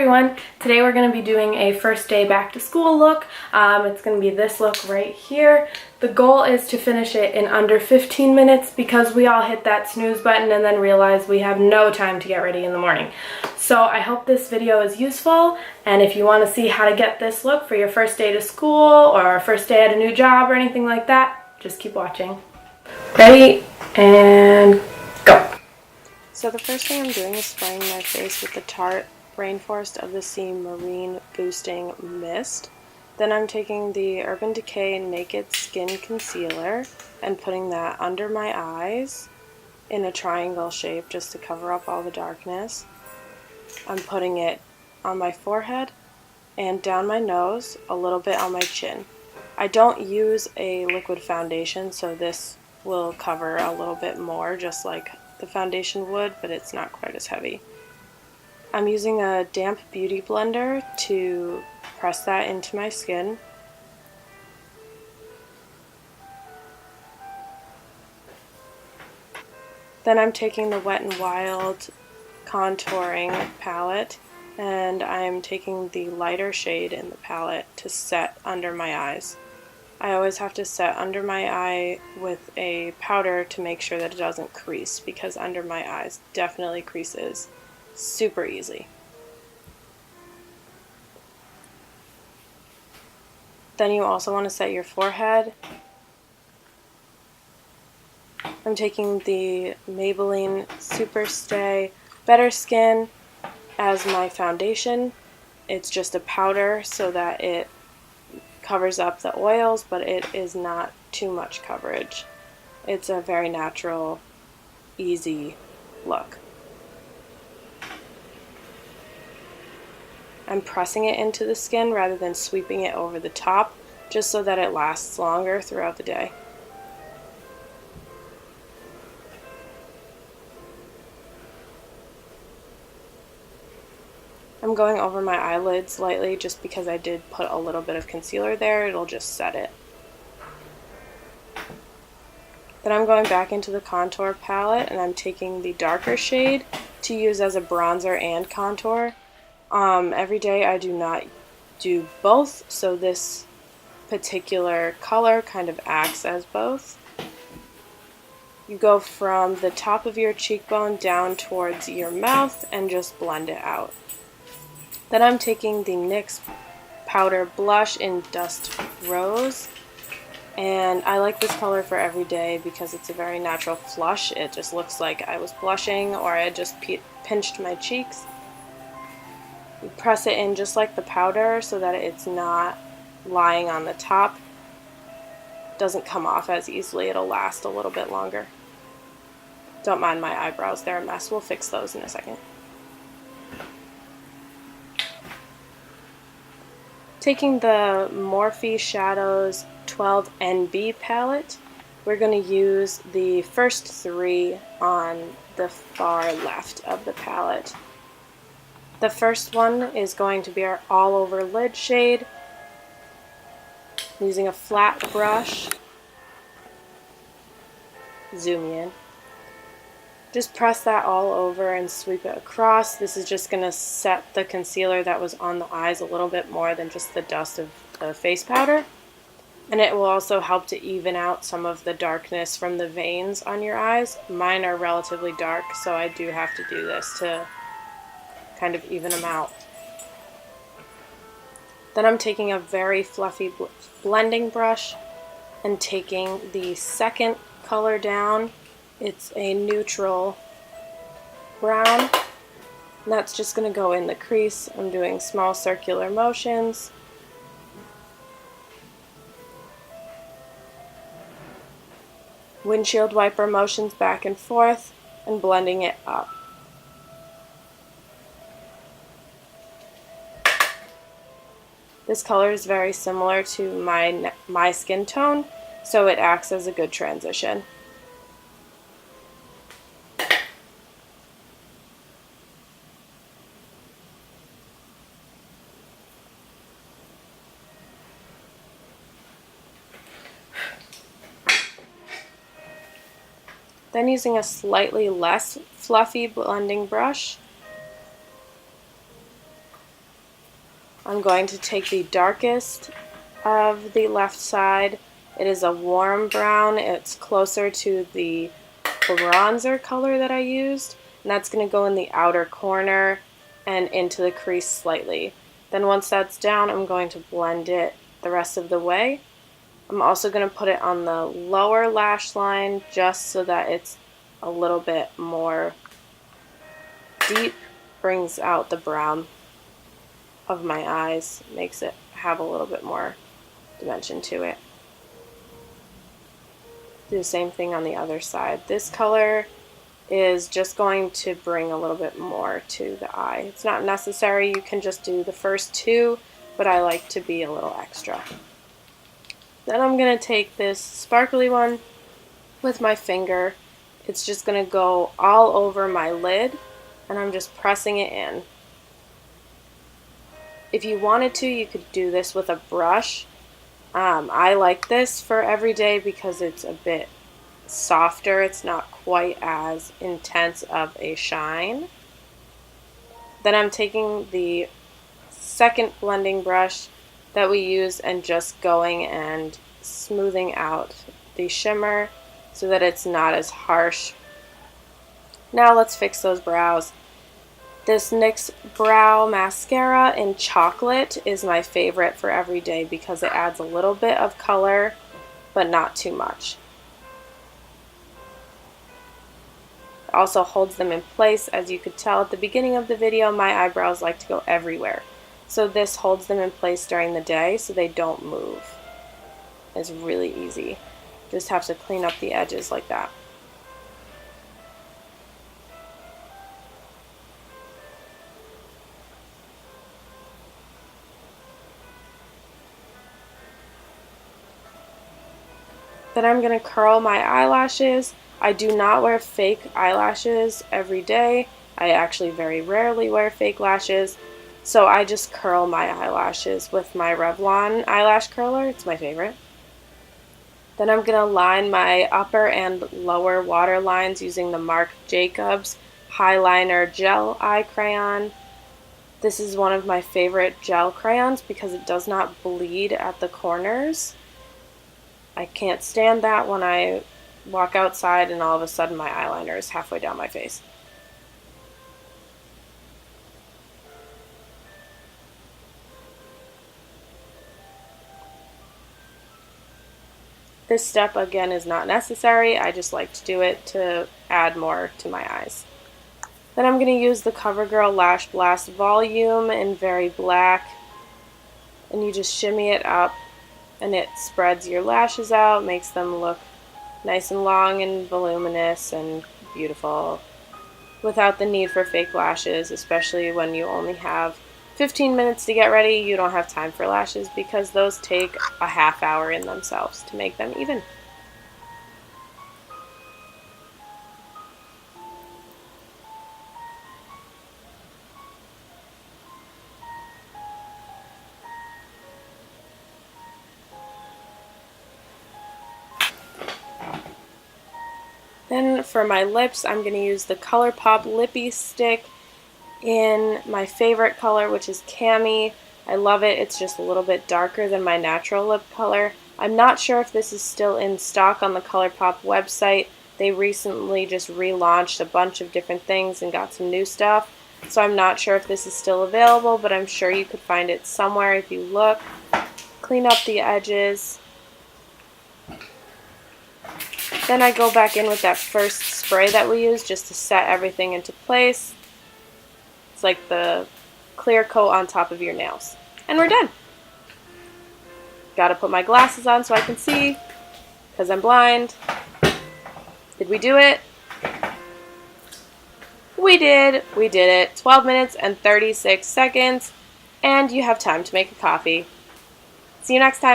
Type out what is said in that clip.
Everyone, today we're going to be doing a first day back to school look. It's going to be this look right here. The goal is to finish it in under 15 minutes because we all hit that snooze button and then realize we have no time to get ready in the morning. So I hope this video is useful, and if you want to see how to get this look for your first day to school or first day at a new job or anything like that, just keep watching. Ready and go! So the first thing I'm doing is spraying my face with the Tarté Rainforest of the Sea Marine Boosting Mist. Then I'm taking the Urban Decay Naked Skin Concealer and putting that under my eyes in a triangle shape just to cover up all the darkness. I'm putting it on my forehead and down my nose, a little bit on my chin. I don't use a liquid foundation, so this will cover a little bit more just like the foundation would, but it's not quite as heavy. I'm using a damp beauty blender to press that into my skin. Then I'm taking the Wet n Wild contouring palette and I'm taking the lighter shade in the palette to set under my eyes. I always have to set under my eye with a powder to make sure that it doesn't crease, because under my eyes definitely creases super easy. Then you also want to set your forehead. I'm taking the Maybelline Super Stay Better Skin as my foundation. It's just a powder so that it covers up the oils, but it is not too much coverage. It's a very natural, easy look. I'm pressing it into the skin rather than sweeping it over the top, just so that it lasts longer throughout the day. I'm going over my eyelids lightly just because I did put a little bit of concealer there. It'll just set it. Then I'm going back into the contour palette and I'm taking the darker shade to use as a bronzer and contour. Every day I do not do both, so this particular color kind of acts as both. You go from the top of your cheekbone down towards your mouth and just blend it out. Then I'm taking the NYX powder blush in Dust Rose, and I like this color for every day because it's a very natural flush. It just looks like I was blushing or I just pinched my cheeks. You press it in just like the powder so that it's not lying on the top. It doesn't come off as easily. It'll last a little bit longer. Don't mind my eyebrows, they're a mess. We'll fix those in a second. Taking the Morphe Shadows 12 NB palette, we're going to use the first three on the far left of the palette. The first one is going to be our all over lid shade. I'm using a flat brush. Zoom in. Just press that all over and sweep it across. This is just going to set the concealer that was on the eyes a little bit more than just the dust of the face powder. And it will also help to even out some of the darkness from the veins on your eyes. Mine are relatively dark, so I do have to do this to kind of even them out. Then I'm taking a very fluffy blending brush and taking the second color down. It's a neutral brown, and that's just going to go in the crease. I'm doing small circular motions. Windshield wiper motions back and forth and blending it up. This color is very similar to my skin tone, so it acts as a good transition. Then using a slightly less fluffy blending brush, I'm going to take the darkest of the left side. It is a warm brown. It's closer to the bronzer color that I used, and that's going to go in the outer corner and into the crease slightly. Then once that's down, I'm going to blend it the rest of the way. I'm also going to put it on the lower lash line just so that it's a little bit more deep, brings out the brown of my eyes, makes it have a little bit more dimension to it. Do the same thing on the other side. This color is just going to bring a little bit more to the eye. It's not necessary, you can just do the first two, but I like to be a little extra. Then I'm going to take this sparkly one with my finger. It's just going to go all over my lid, and I'm just pressing it in. If you wanted to, you could do this with a brush. I like this for every day because it's a bit softer. It's not quite as intense of a shine. Then I'm taking the second blending brush that we use and just going and smoothing out the shimmer so that it's not as harsh. Now let's fix those brows. This NYX Brow Mascara in Chocolate is my favorite for every day because it adds a little bit of color, but not too much. It also holds them in place. As you could tell at the beginning of the video, my eyebrows like to go everywhere. So this holds them in place during the day so they don't move. It's really easy. Just have to clean up the edges like that. Then I'm going to curl my eyelashes. I do not wear fake eyelashes every day. I actually very rarely wear fake lashes. So I just curl my eyelashes with my Revlon eyelash curler. It's my favorite. Then I'm going to line my upper and lower water lines using the Marc Jacobs Highliner Gel Eye Crayon. This is one of my favorite gel crayons because it does not bleed at the corners. I can't stand that when I walk outside and all of a sudden my eyeliner is halfway down my face. This step again is not necessary. I just like to do it to add more to my eyes. Then I'm going to use the Covergirl Lash Blast Volume in Very Black, and you just shimmy it up and it spreads your lashes out, makes them look nice and long and voluminous and beautiful without the need for fake lashes, especially when you only have 15 minutes to get ready. You don't have time for lashes because those take a half hour in themselves to make them even. Then for my lips, I'm going to use the Colourpop Lippie stick in my favorite color, which is Cami. I love it. It's just a little bit darker than my natural lip color. I'm not sure if this is still in stock on the Colourpop website. They recently just relaunched a bunch of different things and got some new stuff. So I'm not sure if this is still available, but I'm sure you could find it somewhere if you look. Clean up the edges. Then I go back in with that first spray that we used just to set everything into place. It's like the clear coat on top of your nails. And we're done. Gotta put my glasses on so I can see, because I'm blind. Did we do it? We did. We did it. 12 minutes and 36 seconds. And you have time to make a coffee. See you next time.